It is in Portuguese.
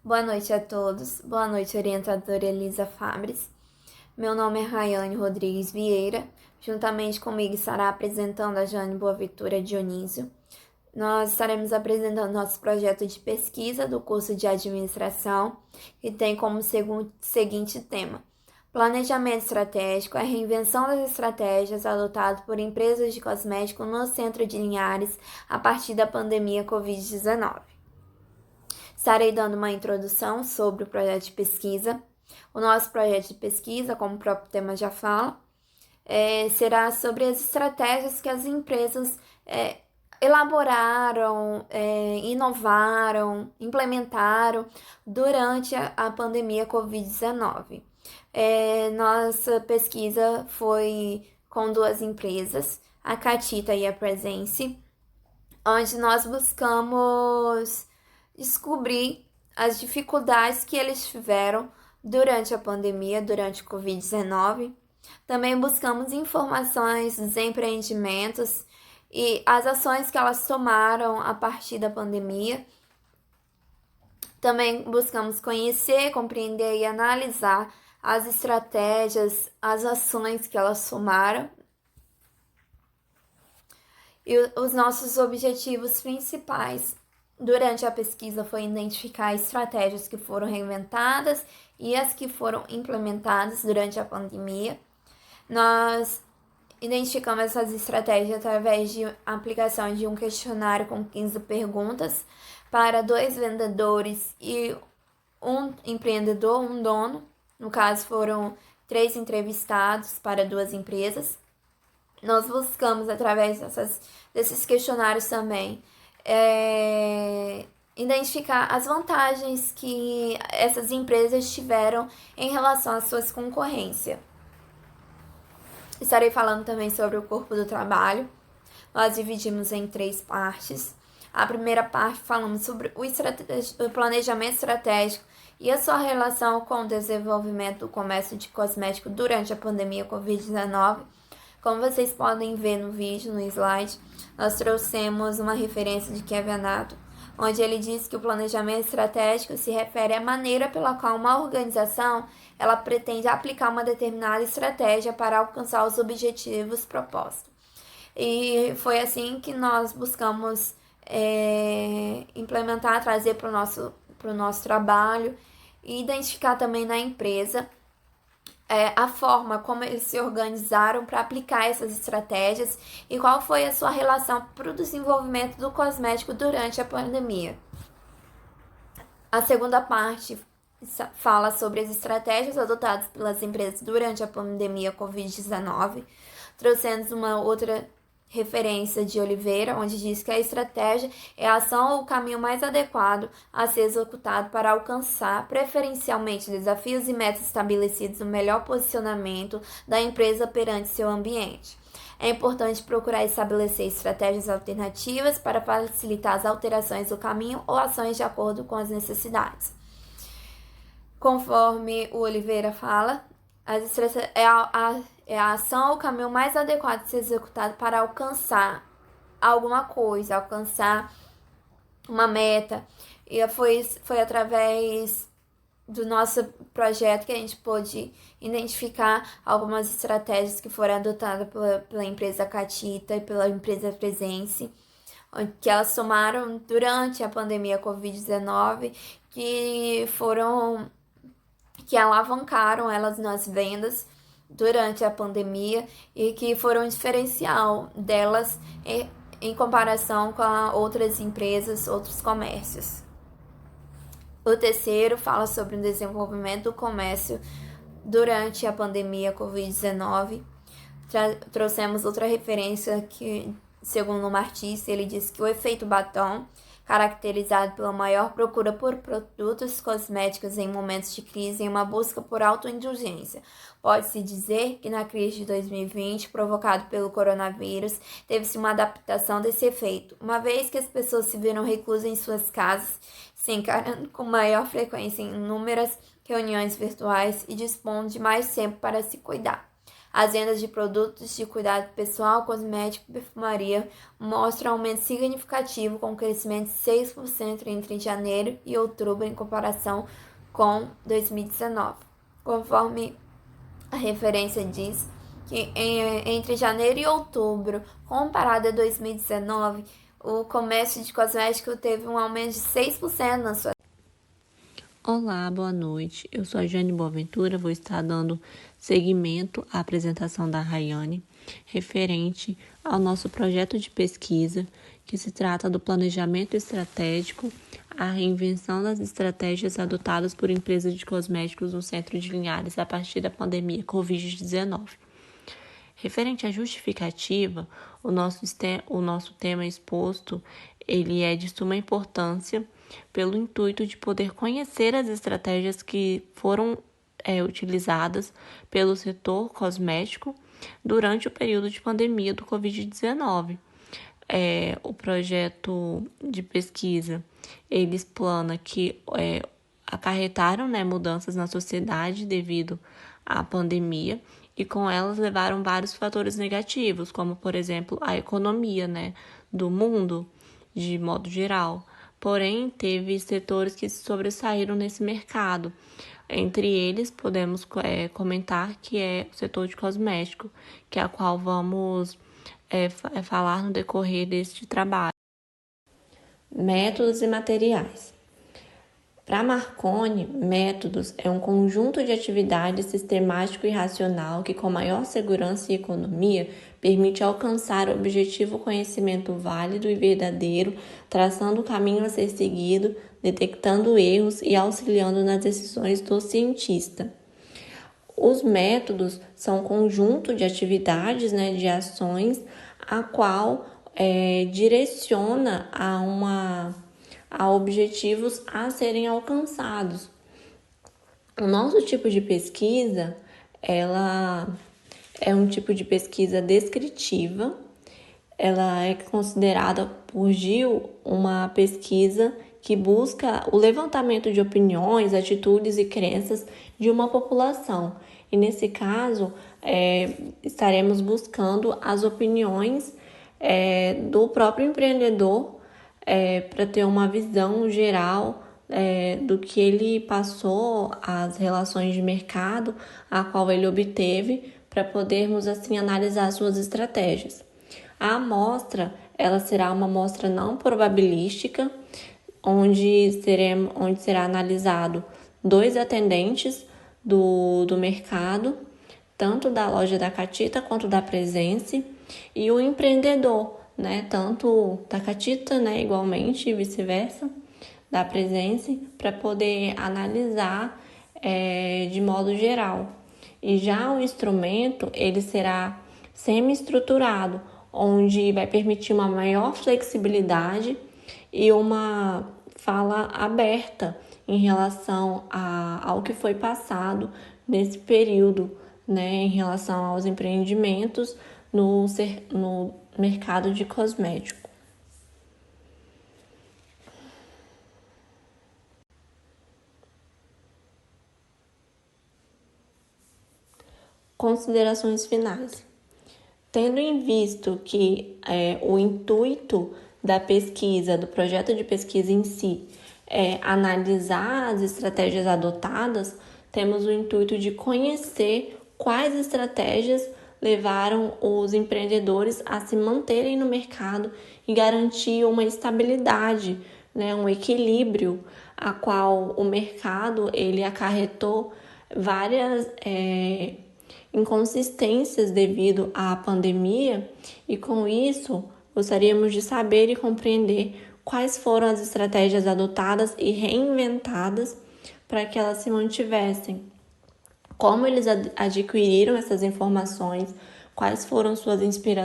Boa noite a todos. Boa noite, orientadora Elisa Fabres. Meu nome é Rayane Rodrigues Vieira. Juntamente comigo estará apresentando a Jane Boaventura Dionísio. Nós estaremos apresentando nosso projeto de pesquisa do curso de administração, que tem como seguinte tema: planejamento estratégico, a reinvenção das estratégias adotado por empresas de cosméticos no centro de Linhares a partir da pandemia Covid-19. Estarei dando uma introdução sobre o projeto de pesquisa. O nosso projeto de pesquisa, como o próprio tema já fala, será sobre as estratégias que as empresas elaboraram, inovaram, implementaram durante a pandemia Covid-19. Nossa pesquisa foi com duas empresas, a Catita e a Presence, onde nós buscamos descobrir as dificuldades que eles tiveram durante a pandemia, durante o Covid-19. Também buscamos informações dos empreendimentos e as ações que elas tomaram a partir da pandemia. Também buscamos conhecer, compreender e analisar as estratégias, as ações que elas tomaram. E os nossos objetivos principais durante a pesquisa foi identificar estratégias que foram reinventadas e as que foram implementadas durante a pandemia. Nós identificamos essas estratégias através de aplicação de um questionário com 15 perguntas para 2 vendedores e um empreendedor, um dono. No caso, foram 3 entrevistados para 2 empresas. Nós buscamos, através desses questionários também, identificar as vantagens que essas empresas tiveram em relação às suas concorrências. Estarei falando também sobre o corpo do trabalho. Nós dividimos em 3 partes. A primeira parte falamos sobre o planejamento estratégico e a sua relação com o desenvolvimento do comércio de cosméticos durante a pandemia Covid-19. Como vocês podem ver no vídeo, no slide, nós trouxemos uma referência de Kevin Nato, onde ele diz que o planejamento estratégico se refere à maneira pela qual uma organização ela pretende aplicar uma determinada estratégia para alcançar os objetivos propostos. E foi assim que nós buscamos implementar, trazer para o nosso trabalho e identificar também na empresa a forma como eles se organizaram para aplicar essas estratégias e qual foi a sua relação para o desenvolvimento do cosmético durante a pandemia. A segunda parte fala sobre as estratégias adotadas pelas empresas durante a pandemia Covid-19, trouxemos uma outra referência de Oliveira, onde diz que a estratégia é a ação ou o caminho mais adequado a ser executado para alcançar, preferencialmente, desafios e metas estabelecidos no melhor posicionamento da empresa perante seu ambiente. É importante procurar estabelecer estratégias alternativas para facilitar as alterações do caminho ou ações de acordo com as necessidades. Conforme o Oliveira fala, é a ação ou o caminho mais adequado de ser executado para alcançar alguma coisa, alcançar uma meta. E foi através do nosso projeto que a gente pôde identificar algumas estratégias que foram adotadas pela empresa Catita e pela empresa Presence, que elas tomaram durante a pandemia Covid-19, que alavancaram elas nas vendas durante a pandemia e que foram um diferencial delas em comparação com outras empresas, outros comércios. O terceiro fala sobre o desenvolvimento do comércio durante a pandemia Covid-19. Trouxemos outra referência que, segundo o Martins, ele diz que o efeito batom, caracterizado pela maior procura por produtos cosméticos em momentos de crise e uma busca por autoindulgência. Pode-se dizer que na crise de 2020, provocado pelo coronavírus, teve-se uma adaptação desse efeito, uma vez que as pessoas se viram reclusas em suas casas, se encarando com maior frequência em inúmeras reuniões virtuais e dispondo de mais tempo para se cuidar. As vendas de produtos de cuidado pessoal, cosmético e perfumaria mostram um aumento significativo, com um crescimento de 6% entre janeiro e outubro em comparação com 2019. Conforme a referência diz que entre janeiro e outubro, comparado a 2019, o comércio de cosméticos teve um aumento de 6% na sua. Olá, boa noite. Eu sou a Jane Boaventura, vou estar dando seguimento à apresentação da Rayane, referente ao nosso projeto de pesquisa, que se trata do planejamento estratégico, a reinvenção das estratégias adotadas por empresas de cosméticos no centro de Linhares a partir da pandemia Covid-19. Referente à justificativa, o nosso tema exposto, ele é de suma importância pelo intuito de poder conhecer as estratégias que foram utilizadas pelo setor cosmético durante o período de pandemia do Covid-19. O projeto de pesquisa, ele explana que acarretaram mudanças na sociedade devido à pandemia, e com elas levaram vários fatores negativos, como, por exemplo, a economia do mundo, de modo geral. Porém, teve setores que se sobressaíram nesse mercado. Entre eles, podemos comentar que é o setor de cosmético, que é a qual vamos falar no decorrer deste trabalho. Métodos e materiais. Para Marconi, métodos é um conjunto de atividades sistemático e racional que, com maior segurança e economia, permite alcançar o objetivo conhecimento válido e verdadeiro, traçando o caminho a ser seguido, detectando erros e auxiliando nas decisões do cientista. Os métodos são um conjunto de atividades, de ações, a qual direciona a objetivos a serem alcançados. O nosso tipo de pesquisa, ela é um tipo de pesquisa descritiva. Ela é considerada por Gil uma pesquisa que busca o levantamento de opiniões, atitudes e crenças de uma população. E nesse caso, estaremos buscando as opiniões do próprio empreendedor para ter uma visão geral do que ele passou, as relações de mercado a qual ele obteve, para podermos assim analisar suas estratégias. A amostra, ela será uma amostra não probabilística, onde será analisado 2 atendentes do mercado, tanto da loja da Catita quanto da Presense, e o empreendedor, tanto da Catita, igualmente, e vice-versa, da Presense, para poder analisar de modo geral. E já o instrumento, ele será semi-estruturado, onde vai permitir uma maior flexibilidade e uma fala aberta em relação ao que foi passado nesse período, em relação aos empreendimentos no mercado de cosmético. Considerações finais. Tendo em vista que o intuito da pesquisa, do projeto de pesquisa em si, é analisar as estratégias adotadas, temos o intuito de conhecer quais estratégias levaram os empreendedores a se manterem no mercado e garantir uma estabilidade, um equilíbrio, a qual o mercado ele acarretou várias inconsistências devido à pandemia, e com isso gostaríamos de saber e compreender quais foram as estratégias adotadas e reinventadas para que elas se mantivessem. Como eles adquiriram essas informações, quais foram suas inspirações